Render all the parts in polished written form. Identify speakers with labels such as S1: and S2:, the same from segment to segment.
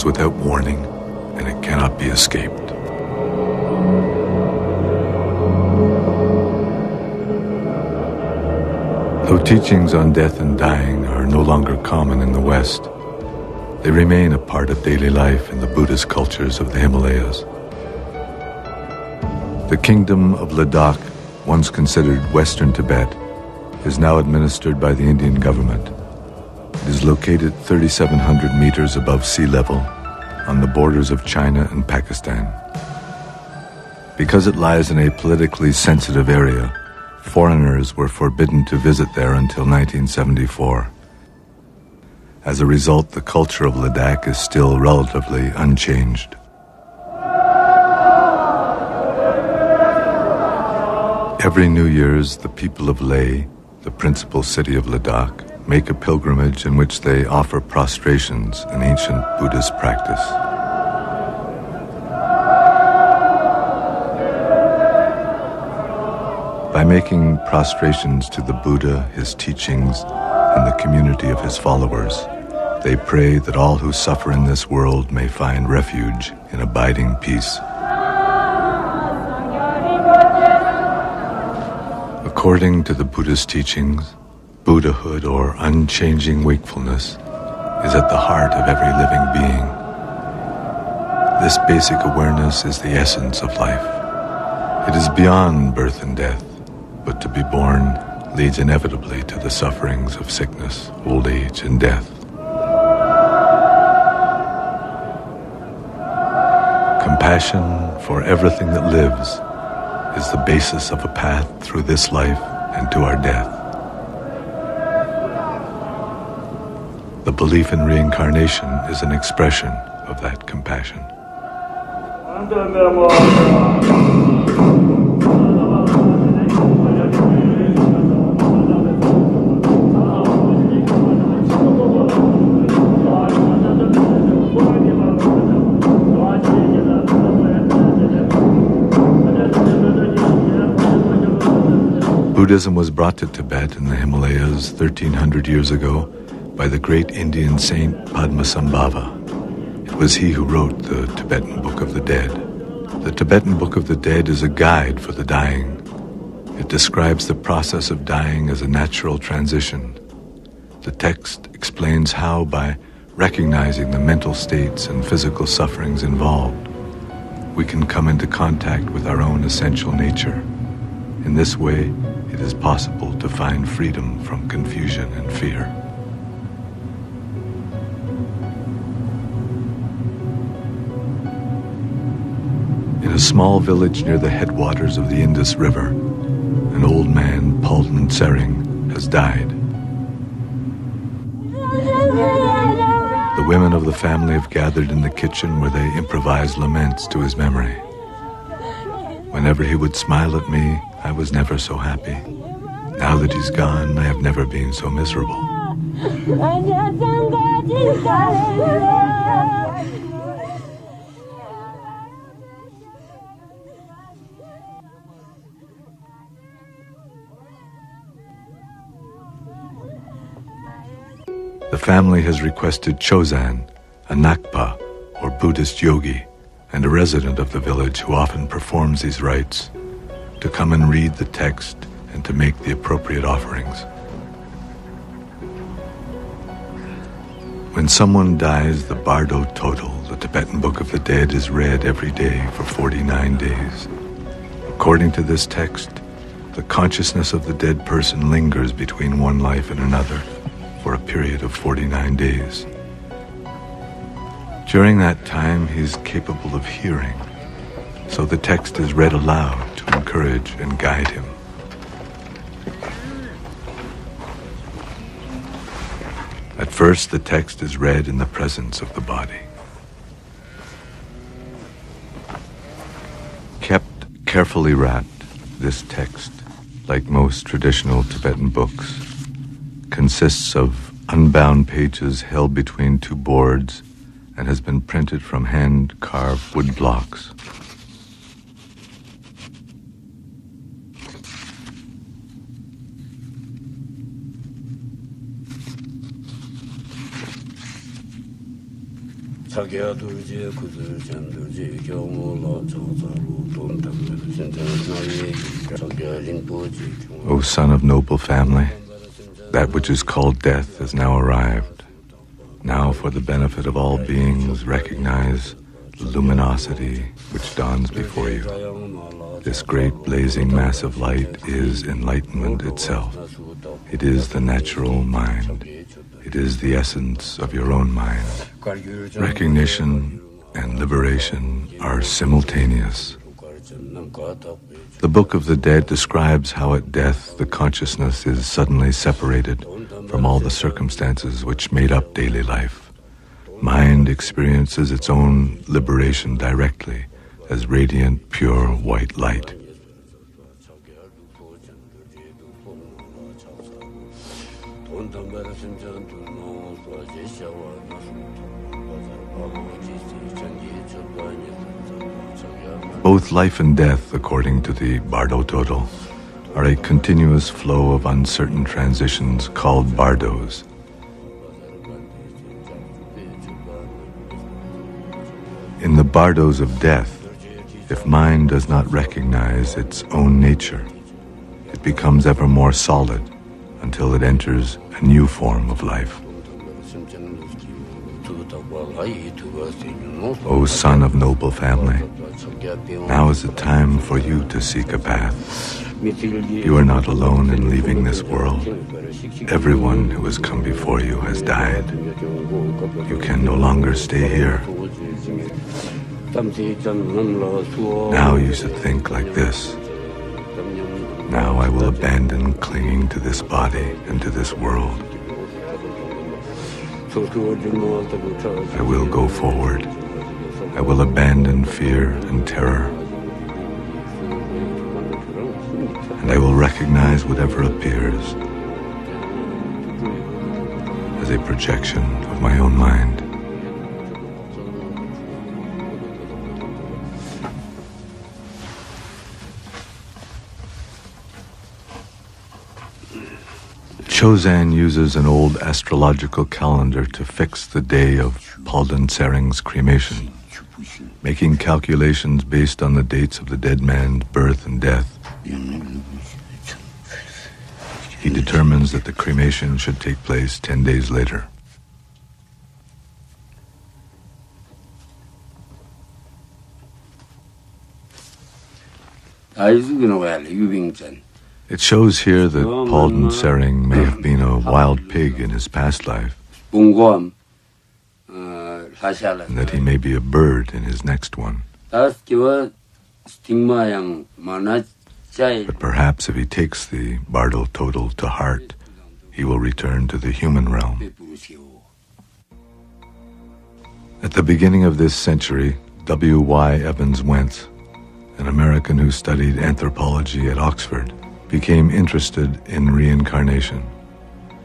S1: comes without warning, and it cannot be escaped. Though teachings on death and dying are no longer common in the West, they remain a part of daily life in the Buddhist cultures of the Himalayas. The kingdom of Ladakh, once considered Western Tibet, is now administered by the Indian government. It is located 3,700 meters above sea level on the borders of China and Pakistan. Because it lies in a politically sensitive area, foreigners were forbidden to visit there until 1974. As a result, the culture of Ladakh is still relatively unchanged. Every New Year's, the people of Leh, the principal city of Ladakh, make a pilgrimage in which they offer prostrations, an ancient Buddhist practice. By making prostrations to the Buddha, his teachings, and the community of his followers, they pray that all who suffer in this world may find refuge in abiding peace. According to the Buddhist teachings, Buddhahood, or unchanging wakefulness, is at the heart of every living being. This basic awareness is the essence of life. It is beyond birth and death, but to be born leads inevitably to the sufferings of sickness, old age, and death. Compassion for everything that lives is the basis of a path through this life and to our death. The belief in reincarnation is an expression of that compassion. Buddhism was brought to Tibet in the Himalayas 1,300 years ago by the great Indian saint Padmasambhava. It was he who wrote the Tibetan Book of the Dead. The Tibetan Book of the Dead is a guide for the dying. It describes the process of dying as a natural transition. The text explains how, by recognizing the mental states and physical sufferings involved, we can come into contact with our own essential nature. In this way, it is possible to find freedom from confusion and fear. In a small village near the headwaters of the Indus River, an old man, Palden Tsering, has died. The women of the family have gathered in the kitchen where they improvise laments to his memory. Whenever he would smile at me, I was never so happy. Now that he's gone, I have never been so miserable. The family has requested Chozan, a Nakpa, or Buddhist yogi, and a resident of the village who often performs these rites, to come and read the text and to make the appropriate offerings. When someone dies, the Bardo Total, the Tibetan Book of the Dead, is read every day for 49 days. According to this text, the consciousness of the dead person lingers between one life and another for a period of 49 days. During that time, he is capable of hearing, so the text is read aloud to encourage and guide him. At first, the text is read in the presence of the body. Kept carefully wrapped, this text, like most traditional Tibetan books, consists of unbound pages held between two boards and has been printed from hand-carved wood blocks. O son of noble family, that which is called death has now arrived. Now, for the benefit of all beings, recognize the luminosity which dawns before you. This great blazing mass of light is enlightenment itself. It is the natural mind. It is the essence of your own mind. Recognition and liberation are simultaneous. The Book of the Dead describes how at death the consciousness is suddenly separated from all the circumstances which made up daily life. Mind experiences its own liberation directly as radiant, pure white light. Both life and death, according to the Bardo Total, are a continuous flow of uncertain transitions called bardos. In the bardos of death, if mind does not recognize its own nature, it becomes ever more solid until it enters a new form of life. O son of noble family, now is the time for you to seek a path. You are not alone in leaving this world. Everyone who has come before you has died. You can no longer stay here. Now you should think like this. Now I will abandon clinging to this body and to this world. I will go forward. I will abandon fear and terror. And I will recognize whatever appears as a projection of my own mind. Chozan uses an old astrological calendar to fix the day of Palden Sering's cremation, making calculations based on the dates of the dead man's birth and death. He determines that the cremation should take place 10 days later. It shows here that Palden Sering may have been a wild pig in his past life, and that he may be a bird in his next one. But perhaps if he takes the Bardo Total to heart, he will return to the human realm. At the beginning of this century, W.Y. Evans Wentz, an American who studied anthropology at Oxford, became interested in reincarnation.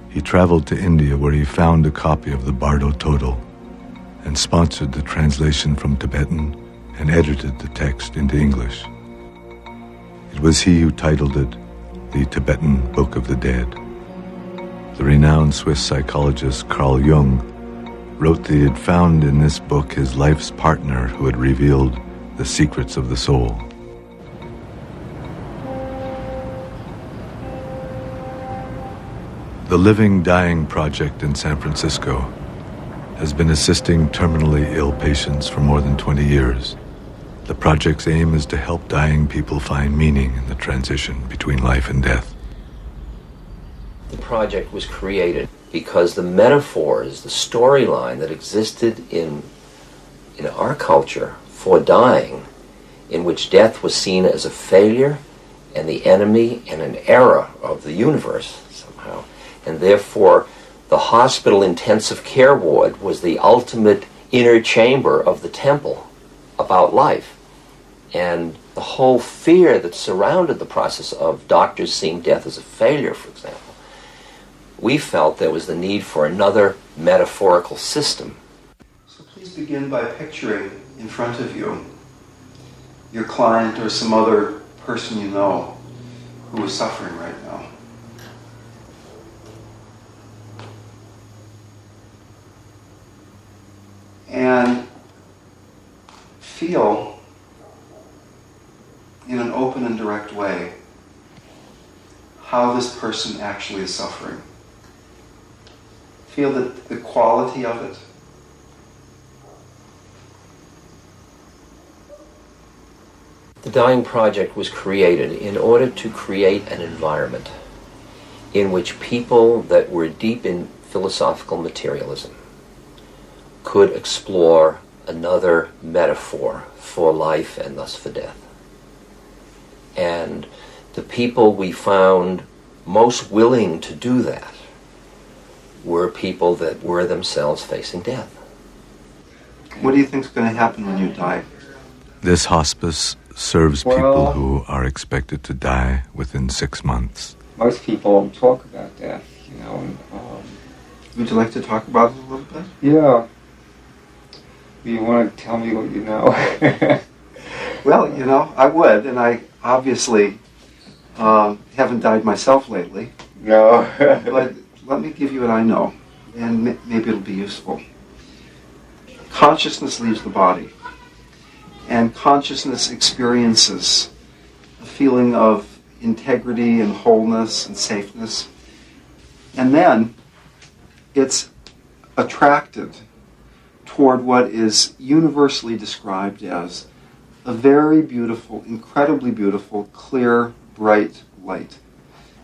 S1: He traveled to India, where he found a copy of the Bardo Total and sponsored the translation from Tibetan and edited the text into English. It was he who titled it the Tibetan Book of the Dead. The renowned Swiss psychologist Carl Jung wrote that he had found in this book his life's partner who had revealed the secrets of the soul. The Living Dying Project in San Francisco has been assisting terminally ill patients for more than 20 years. The project's aim is to help dying people find meaning in the transition between life and death.
S2: The project was created because the metaphors, the storyline that existed in our culture for dying, in which death was seen as a failure and the enemy and an error of the universe somehow, and therefore the hospital intensive care ward was the ultimate inner chamber of the temple about life. And the whole fear that surrounded the process of doctors seeing death as a failure, for example, we felt there was the need for another metaphorical system.
S3: So please begin by picturing in front of you your client or some other person you know who is suffering right now. And how this person actually is suffering. Feel the quality of it.
S2: The Dying Project was created in order to create an environment in which people that were deep in philosophical materialism could explore another metaphor for life and thus for death. And the people we found most willing to do that were people that were themselves facing death.
S3: What do you think is going to happen when you die?
S1: This hospice serves people who are expected to die within 6 months.
S4: Most people talk about death,
S3: Would you like to talk about it a little bit?
S4: Yeah. You want to tell me what you know?
S3: Well, I would, and I obviously haven't died myself lately.
S4: No.
S3: But let me give you what I know, and maybe it'll be useful. Consciousness leaves the body, and consciousness experiences a feeling of integrity and wholeness and safeness. And then it's attracted toward what is universally described as a very beautiful, incredibly beautiful, clear, bright light.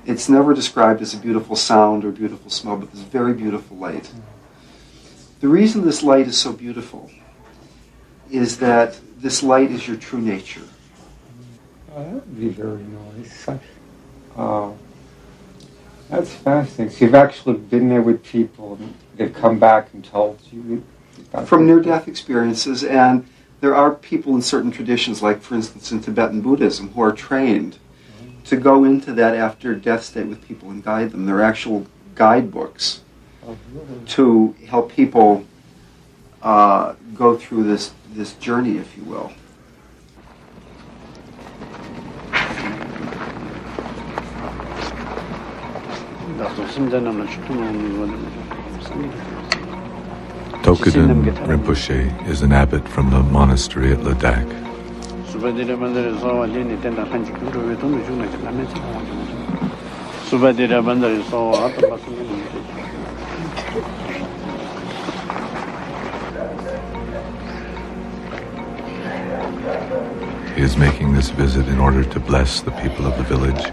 S3: It's never described as a beautiful sound or beautiful smell, but this very beautiful light. The reason this light is so beautiful is that this light is your true nature.
S4: That would be very nice. That's fascinating. So you've actually been there with people, and they've come back and told you?
S3: From near-death experiences, and there are people in certain traditions, like for instance in Tibetan Buddhism, who are trained to go into that after-death state with people and guide them. There are actual guidebooks to help people go through this journey, if you will.
S1: Tokeden Rinpoche is an abbot from the monastery at Ladakh. He is making this visit in order to bless the people of the village,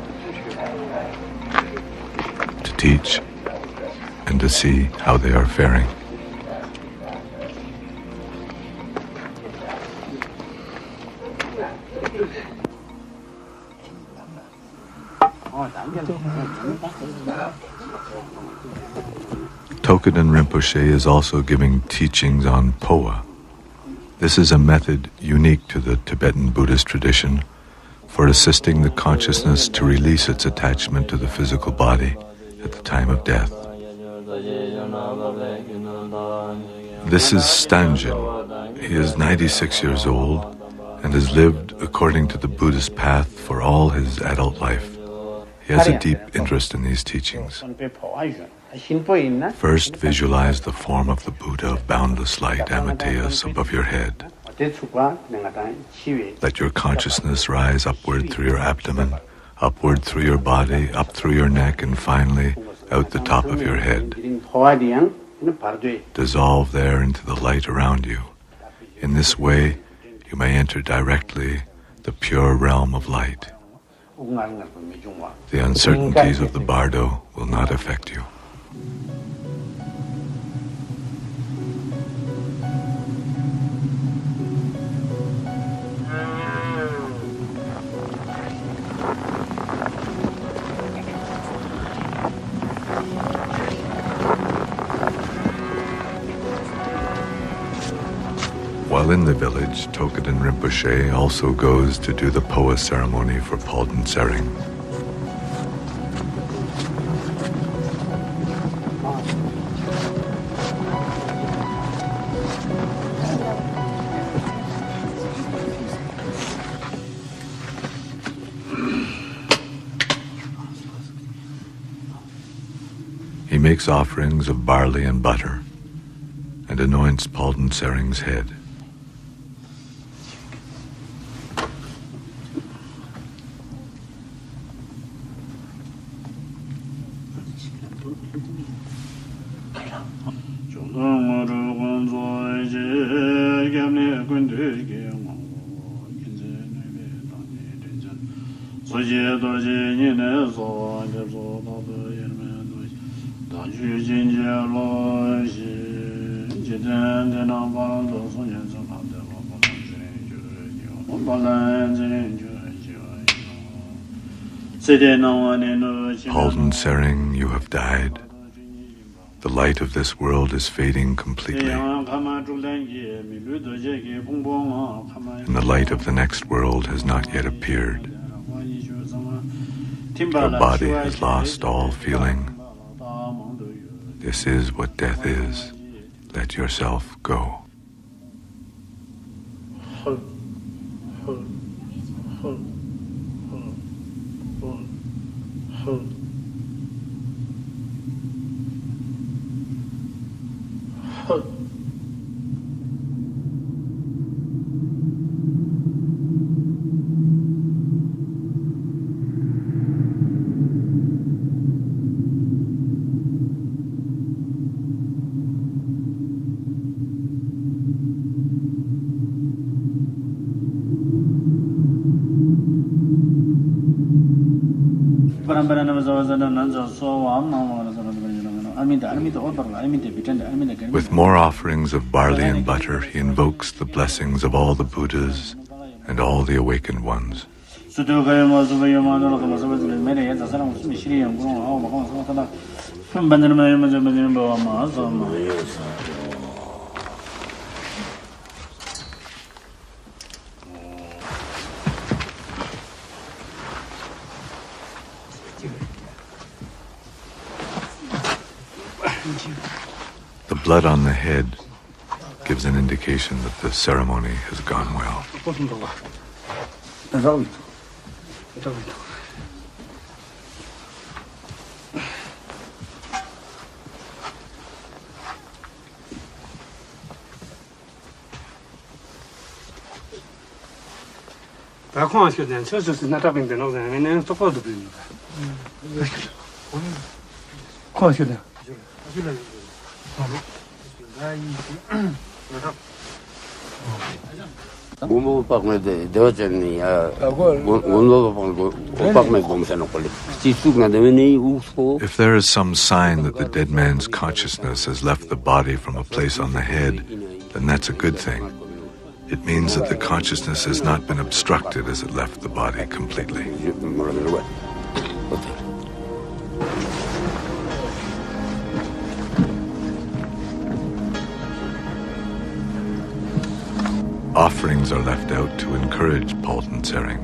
S1: to teach, and to see how they are faring. Tokeden Rinpoche is also giving teachings on Poa. This is a method unique to the Tibetan Buddhist tradition for assisting the consciousness to release its attachment to the physical body at the time of death. This is Stanjin. He is 96 years old and has lived according to the Buddhist path for all his adult life. He has a deep interest in these teachings. First, visualize the form of the Buddha of boundless light, Amateus, above your head. Let your consciousness rise upward through your abdomen, upward through your body, up through your neck, and finally out the top of your head. Dissolve there into the light around you. In this way, you may enter directly the pure realm of light. The uncertainties of the bardo will not affect you. While in the village, Tokeden Rinpoche also goes to do the Poa ceremony for Palden Tsering. He makes offerings of barley and butter and anoints Palden Tsering's head. Halden Sering, you have died. The light of this world is fading completely. And the light of the next world has not yet appeared. Your body has lost all feeling. This is what death is. Let yourself go. With more offerings of barley and butter, he invokes the blessings of all the Buddhas and all the awakened ones. The blood on the head gives an indication that the ceremony has gone well. If there is some sign that the dead man's consciousness has left the body from a place on the head, then that's a good thing. It means that the consciousness has not been obstructed as it left the body completely. Offerings are left out to encourage Halden Sering.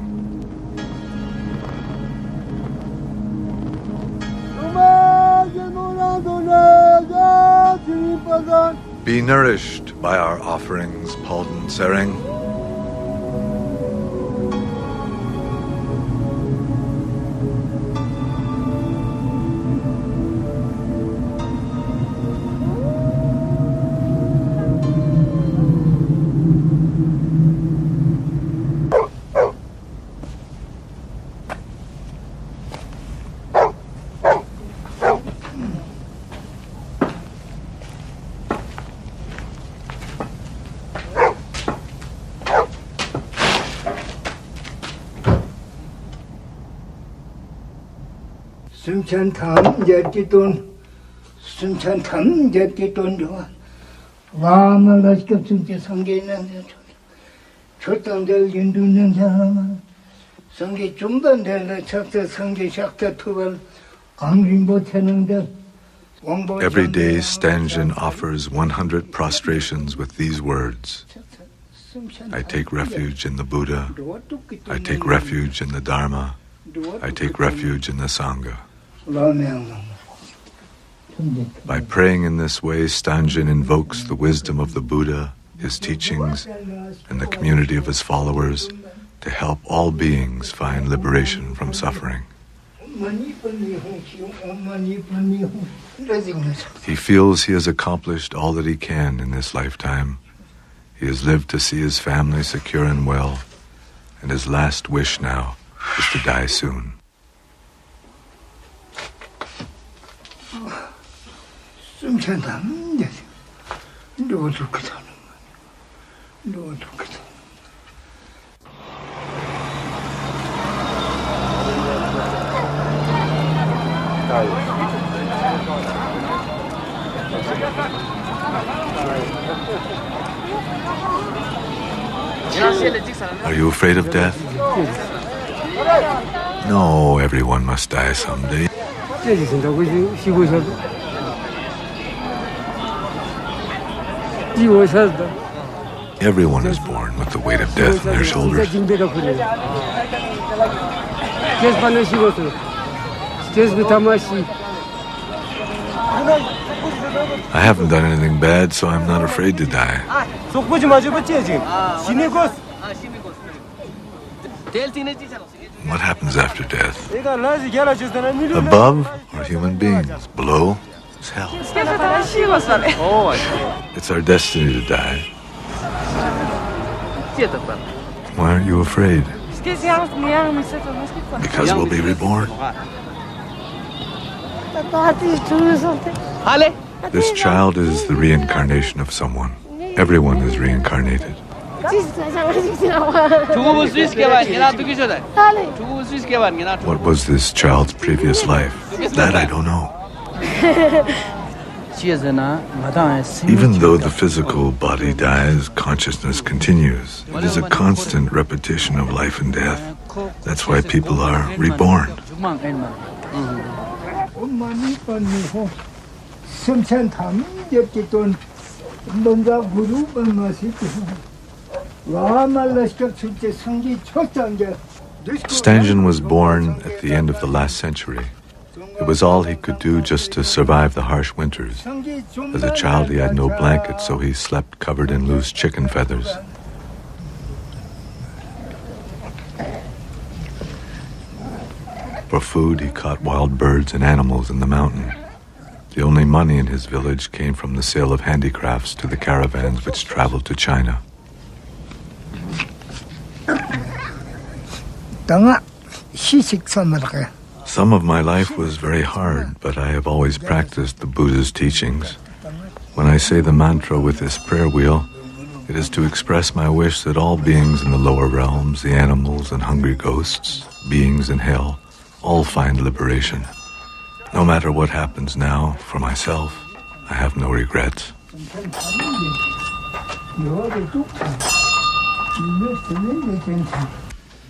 S1: Be nourished by our offerings, Halden Sering.
S5: 순천탐 jetitun 순천탐 jetitun 좋아 마음을 어떻게 숨지 성게 있는데 초당될 인도는 사람은 성게 중단될 척도 성게 샥도 투벌 강림 못하는데
S1: Every day, Stanjin offers 100 prostrations with these words. I take refuge in the Buddha. I take refuge in the Dharma. I take refuge in the Sangha. By praying in this way, Stanjin invokes the wisdom of the Buddha, his teachings, and the community of his followers to help all beings find liberation from suffering. He feels he has accomplished all that he can in this lifetime. He has lived to see his family secure and well, and his last wish now is to die soon.
S5: 숨찬다면 이제 누구도 그다는 거야. 누구도 그다.
S1: Are you afraid of death? No, everyone must die someday. Everyone is born with the weight of death on their shoulders. I haven't done anything bad, so I'm not afraid to die. What happens after death? Above are human beings. Below is hell. It's our destiny to die. Why aren't you afraid? Because we'll be reborn. This child is the reincarnation of someone. Everyone is reincarnated. What was this child's previous life? That I don't know. Even though the physical body dies, consciousness continues. It is a constant repetition of life and death. That's why people are reborn. Stangen was born at the end of the last century. It was all he could do just to survive the harsh winters. As a child, he had no blanket, so he slept covered in loose chicken feathers. For food, he caught wild birds and animals in the mountain. The only money in his village came from the sale of handicrafts to the caravans which traveled to China. Some of my life was very hard, but I have always practiced the Buddha's teachings. When I say the mantra with this prayer wheel, it is to express my wish that all beings in the lower realms, the animals and hungry ghosts, beings in hell, all find liberation. No matter what happens now, for myself, I have no regrets.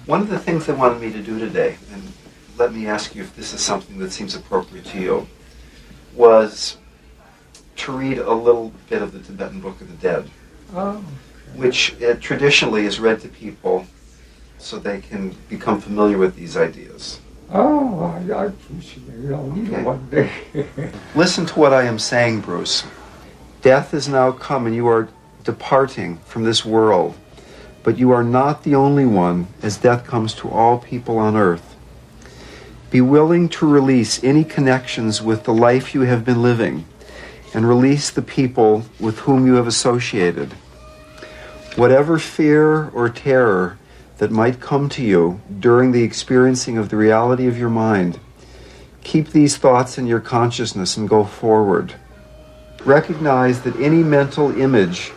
S3: One of the things they wanted me to do today, and let me ask you if this is something that seems appropriate to you, was to read a little bit of the Tibetan Book of the Dead, which traditionally is read to people so they can become familiar with these ideas.
S4: I appreciate it. I'll need it one day.
S3: Listen to what I am saying, Bruce. Death has now come and you are departing from this world. But you are not the only one, as death comes to all people on earth. Be willing to release any connections with the life you have been living and release the people with whom you have associated. Whatever fear or terror that might come to you during the experiencing of the reality of your mind, keep these thoughts in your consciousness and go forward. Recognize that any mental image,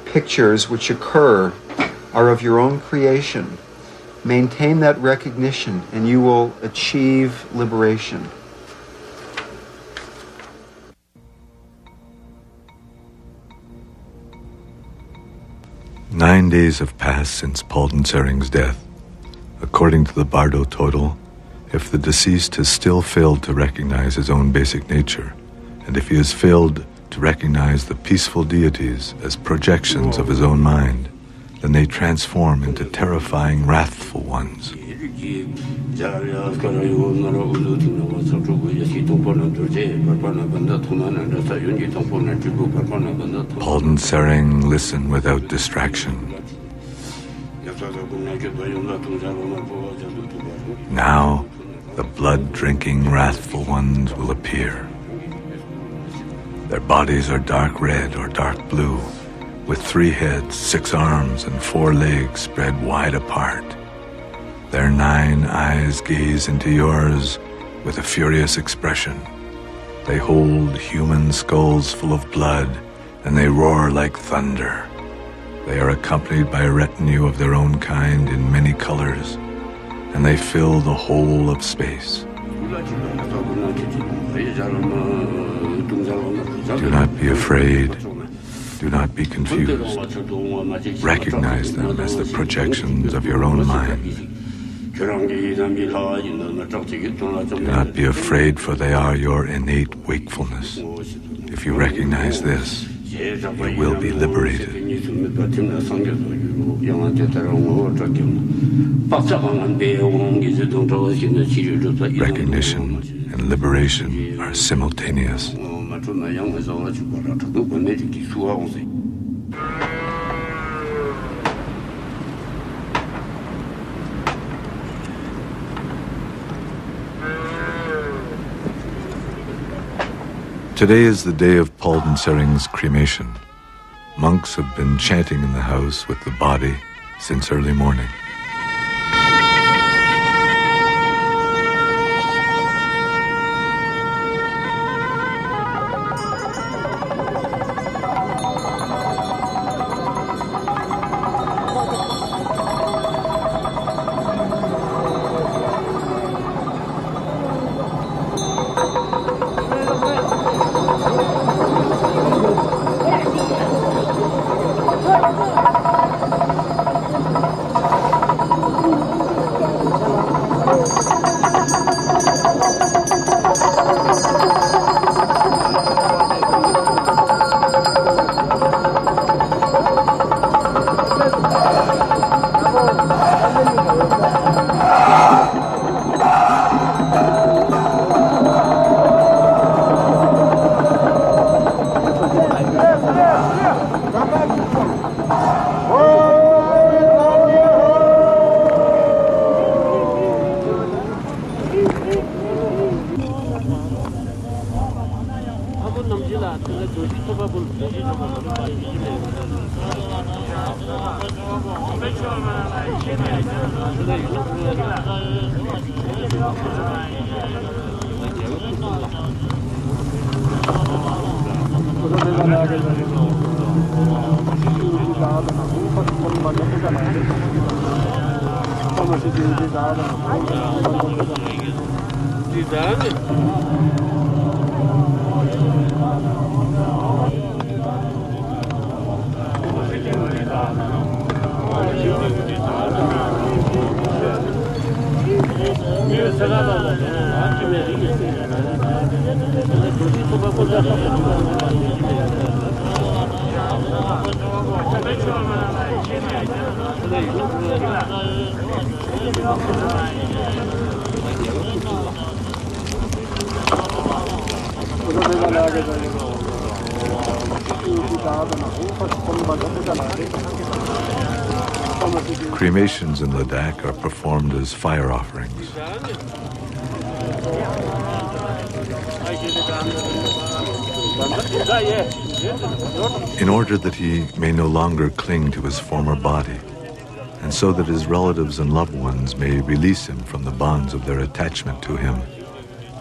S3: pictures which occur are of your own creation. Maintain that recognition and you will achieve liberation.
S1: "9 days have passed since Palden Sering's death. According to the Bardo total, if the deceased has still failed to recognize his own basic nature, and if he has failed to recognize the peaceful deities as projections of his own mind, then they transform into terrifying, wrathful ones. Palden Sering listened without distraction. Now, the blood-drinking, wrathful ones will appear. Their bodies are dark red or dark blue, with 3 heads, 6 arms, and 4 legs spread wide apart. Their 9 eyes gaze into yours with a furious expression. They hold human skulls full of blood, and they roar like thunder. They are accompanied by a retinue of their own kind in many colors, and they fill the whole of space. Do not be afraid. Do not be confused. Recognize them as the projections of your own mind. Do not be afraid, for they are your innate wakefulness. If you recognize this, you will be liberated. Recognition and liberation are simultaneous. Today is the day of Palden Sering's cremation. Monks have been chanting in the house with the body since early morning. Cremations in Ladakh are performed as fire offerings. In order that he may no longer cling to his former body, and so that his relatives and loved ones may release him from the bonds of their attachment to him,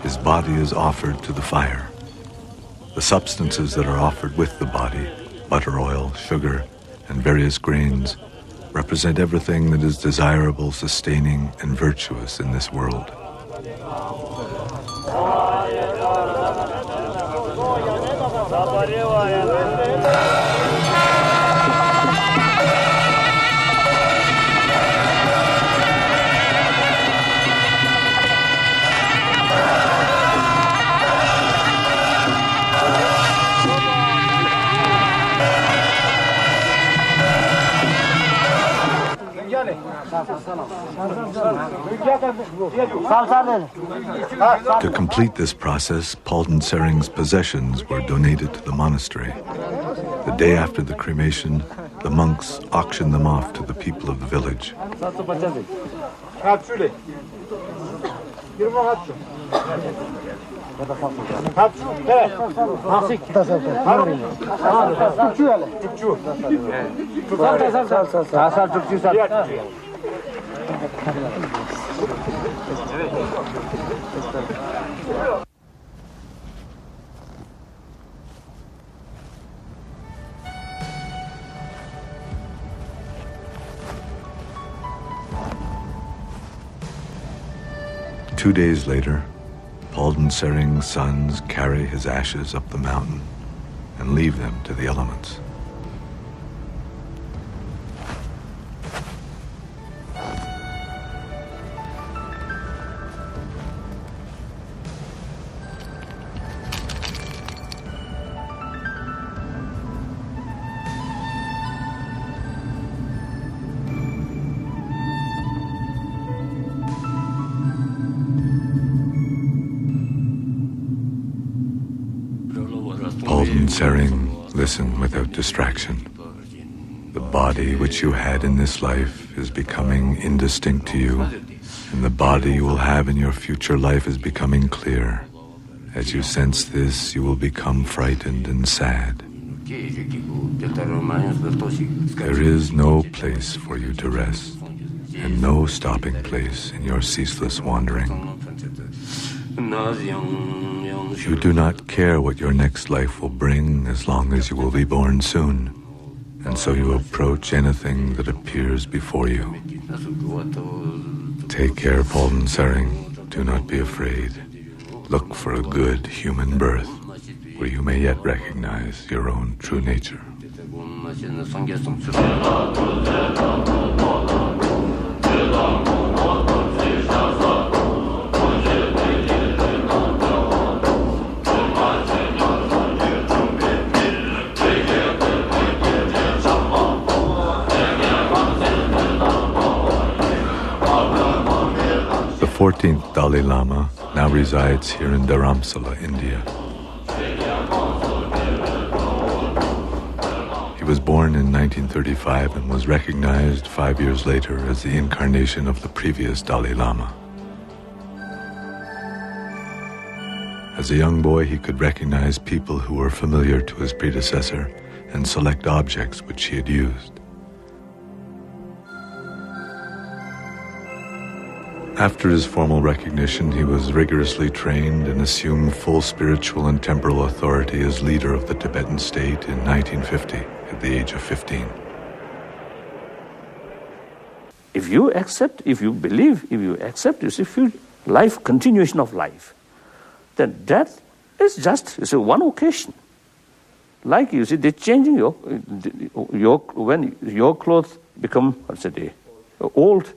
S1: his body is offered to the fire. The substances that are offered with the body, butter, oil, sugar, and various grains, represent everything that is desirable, sustaining, and virtuous in this world. To complete this process, Palden Sering's possessions were donated to the monastery. The day after the cremation, the monks auctioned them off to the people of the village. 2 days later, Palden Sering's sons carry his ashes up the mountain and leave them to the elements. Palden Sering listened without distraction. The body which you had in this life is becoming indistinct to you, and the body you will have in your future life is becoming clear. As you sense this, you will become frightened and sad. There is no place for you to rest, and no stopping place in your ceaseless wandering. You do not care what your next life will bring as long as you will be born soon, and so you approach anything that appears before you. Take care, Palden Sering. Do not be afraid. Look for a good human birth, where you may yet recognize your own true nature. The 14th Dalai Lama now resides here in Dharamsala, India. He was born in 1935 and was recognized 5 years later as the incarnation of the previous Dalai Lama. As a young boy, he could recognize people who were familiar to his predecessor and select objects which he had used. After his formal recognition, he was rigorously trained and assumed full spiritual and temporal authority as leader of the Tibetan state in 1950 at the age of 15.
S6: If you accept, if you believe, if you accept, you see, life, continuation of life, then death is just one occasion. Like you see, they're changing when your clothes become, old,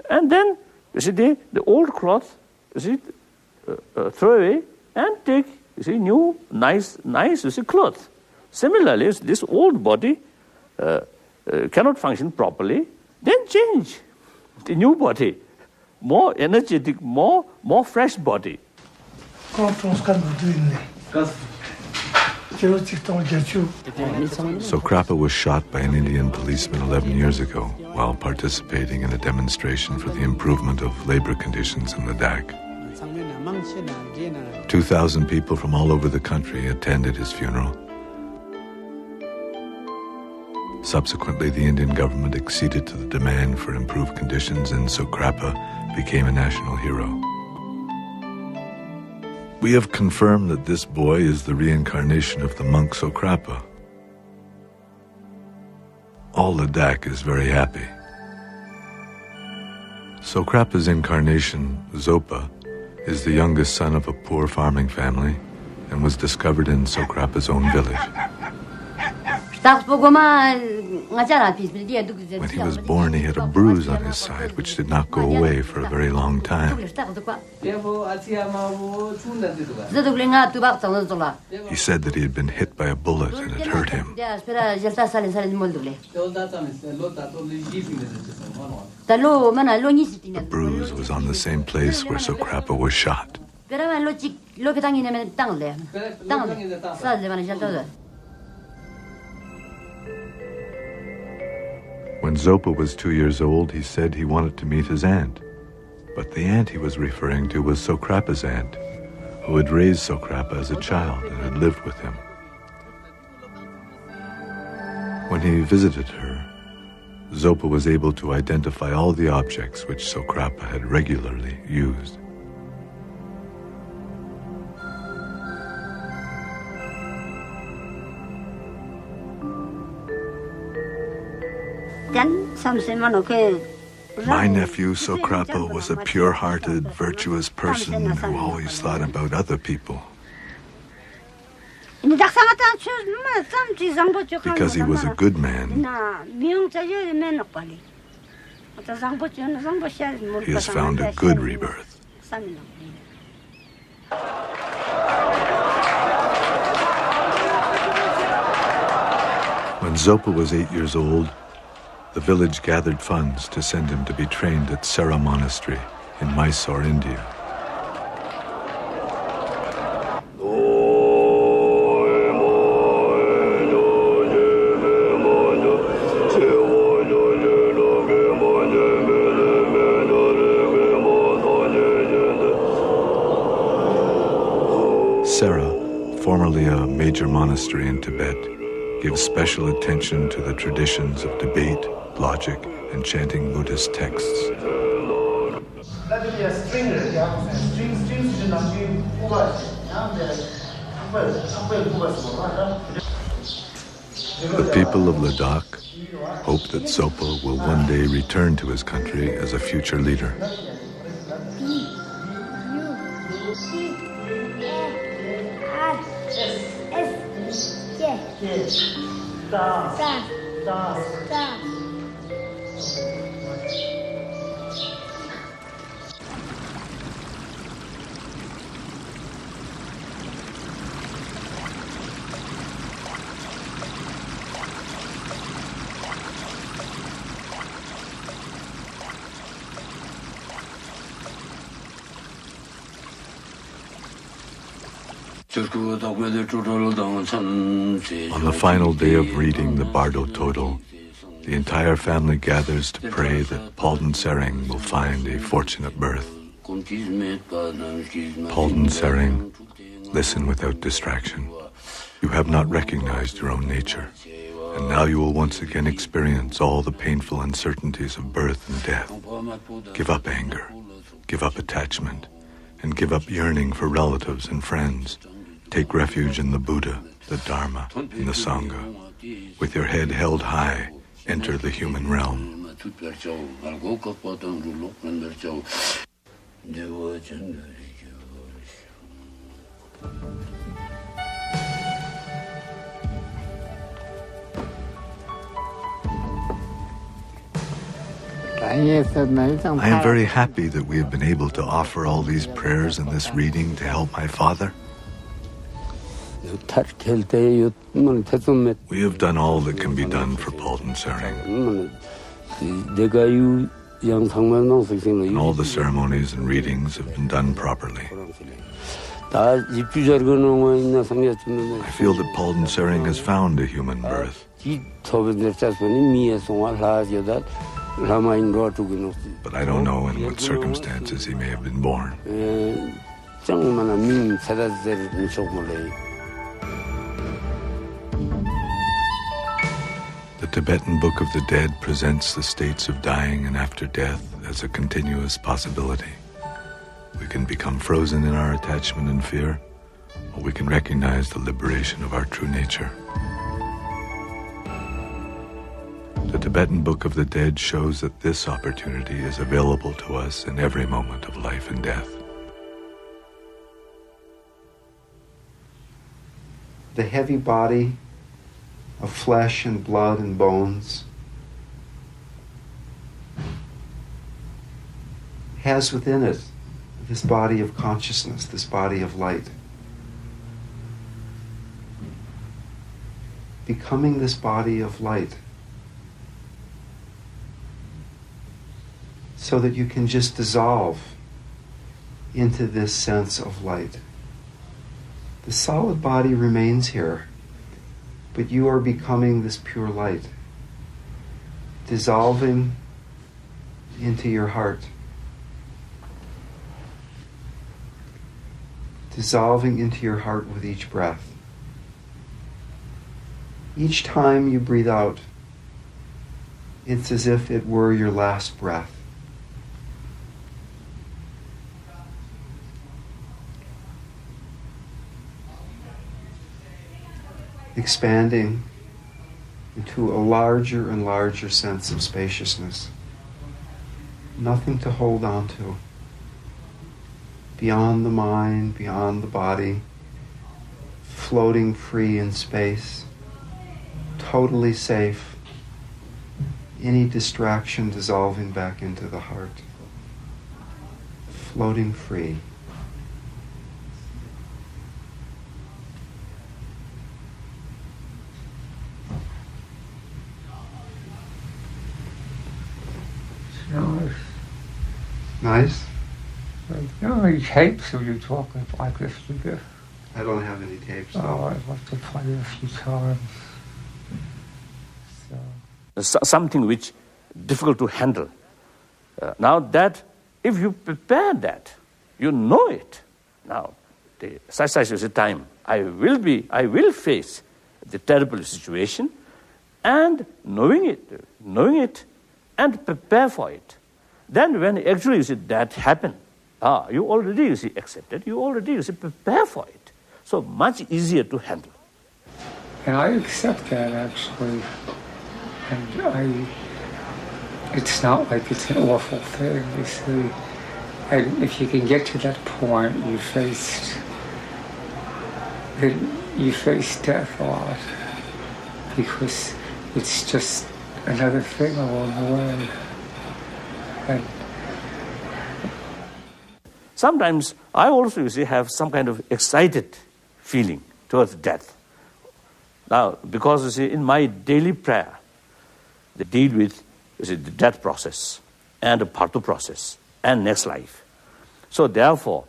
S6: and then you see, the old cloth, you see, throw away and take, you see, new, nice, you see, cloth. Similarly, this old body cannot function properly, then change the new body, more energetic, more fresh body.
S1: Sokrapa was shot by an Indian policeman 11 years ago while participating in a demonstration for the improvement of labor conditions in Ladakh. 2,000 people from all over the country attended his funeral. Subsequently, the Indian government acceded to the demand for improved conditions, and Sokrapa became a national hero. We have confirmed that this boy is the reincarnation of the monk Sokrapa. All Ladakh is very happy. Sokrapa's incarnation, Zopa, is the youngest son of a poor farming family and was discovered in Sokrapa's own village. When he was born, he had a bruise on his side which did not go away for a very long time. He said that he had been hit by a bullet and it hurt him. The bruise was on the same place where Sokrapa was shot. When Zopa was 2 years old, he said he wanted to meet his aunt. But the aunt he was referring to was Sokrapa's aunt, who had raised Sokrapa as a child and had lived with him. When he visited her, Zopa was able to identify all the objects which Sokrapa had regularly used. My nephew Sokrapa was a pure-hearted, virtuous person who always thought about other people. Because he was a good man, he has found a good rebirth. When Zopa was 8 years old, the village gathered funds to send him to be trained at Sera Monastery in Mysore, India. Sera, formerly a major monastery in Tibet, gives special attention to the traditions of debate, logic, and chanting Buddhist texts. The people of Ladakh hope that Zopa will one day return to his country as a future leader. On the final day of reading the Bardo Total, the entire family gathers to pray that Palden Sering will find a fortunate birth. Palden Sering, listen without distraction. You have not recognized your own nature, and now you will once again experience all the painful uncertainties of birth and death. Give up anger, give up attachment, and give up yearning for relatives and friends. Take refuge in the Buddha, the Dharma, and the Sangha. With your head held high, enter the human realm. I am very happy that we have been able to offer all these prayers and this reading to help my father. We have done all that can be done for Palden Sering. And all the ceremonies and readings have been done properly. I feel that Palden Sering has found a human birth. But I don't know in what circumstances he may have been born. The Tibetan Book of the Dead presents the states of dying and after death as a continuous possibility. We can become frozen in our attachment and fear, or we can recognize the liberation of our true nature. The Tibetan Book of the Dead shows that this opportunity is available to us in every moment of life and death.
S3: The heavy body of flesh and blood and bones has within it this body of consciousness, this body of light. Becoming this body of light so that you can just dissolve into this sense of light. The solid body remains here, but you are becoming this pure light, dissolving into your heart, dissolving into your heart with each breath. Each time you breathe out, it's as if it were your last breath. Expanding into a larger and larger sense of spaciousness. Nothing to hold on to. Beyond the mind, beyond the body, floating free in space, totally safe. Any distraction dissolving back into the heart. Floating free.
S4: Nice.
S3: Nice?
S4: Like, how many tapes are you talking like this together?
S3: I don't have any tapes.
S4: Oh,
S3: No.
S4: I'd like to play a few times.
S6: Something which difficult to handle. Now that, if you prepare that, you know it. Now, such is a time I will face the terrible situation, and knowing it, and prepare for it. Then when actually you see that happen, you already accepted, you already prepare for it. So much easier to handle.
S4: And I accept that, actually. And it's not like it's an awful thing, you see. And if you can get to that point, you face death a lot. Because it's just another thing along the way. And
S6: sometimes I also have some kind of excited feeling towards death. Now, because in my daily prayer, they deal with the death process and the partha process and next life. So therefore,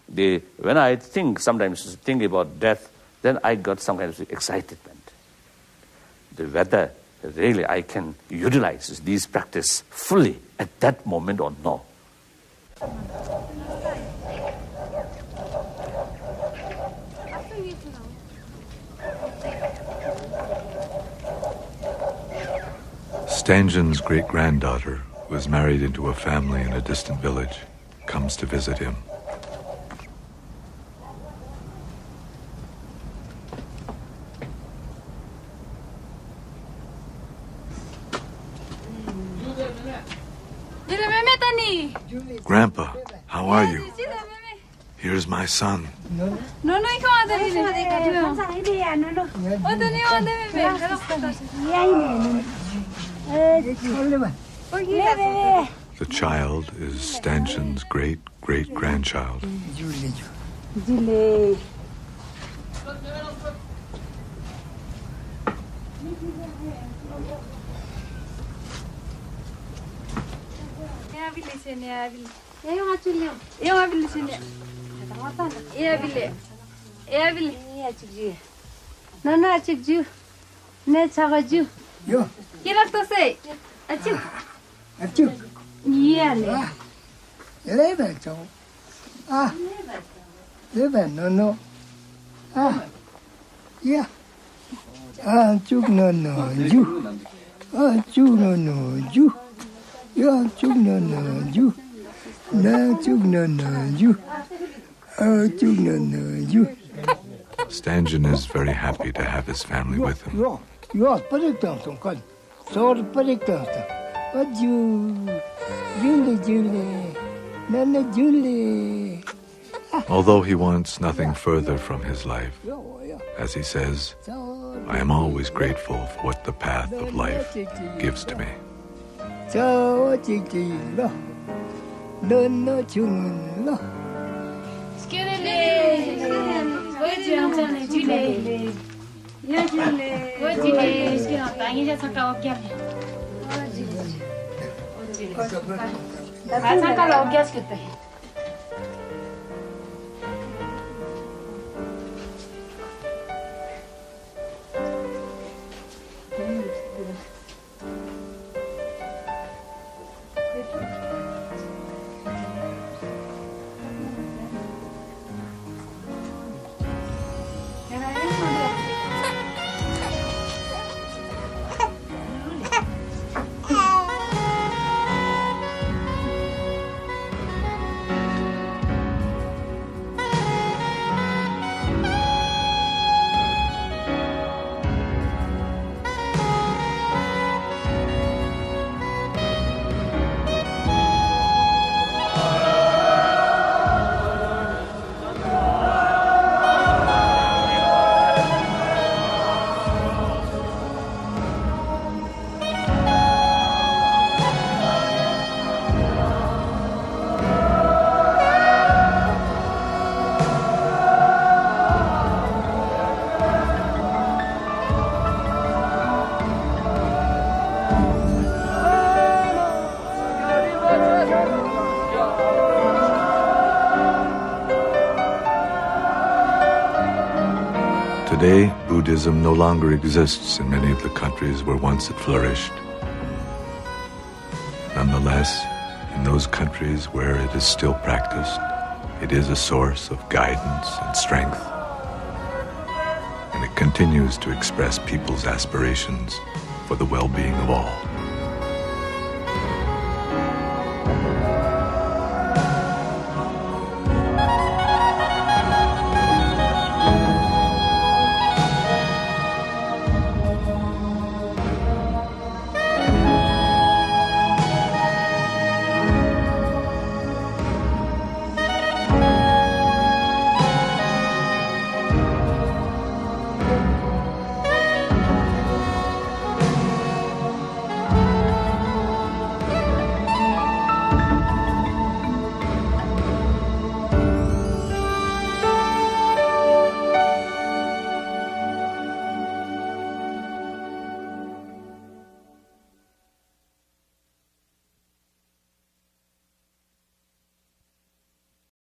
S6: when I sometimes think about death, then I got some kind of excitement. Whether really I can utilize these practice fully at that moment or no.
S1: Stangen's great-granddaughter, who was married into a family in a distant village, comes to visit him. Grandpa, how are you? Here's my son. The child is Stangen's great-great-grandchild. Stangen is very happy to have his family with him. Although he wants nothing further from his life, as he says, I am always grateful for what the path of life gives to me. Today, Buddhism no longer exists in many of the countries where once it flourished. Nonetheless, in those countries where it is still practiced, it is a source of guidance and strength, and it continues to express people's aspirations for the well-being of all.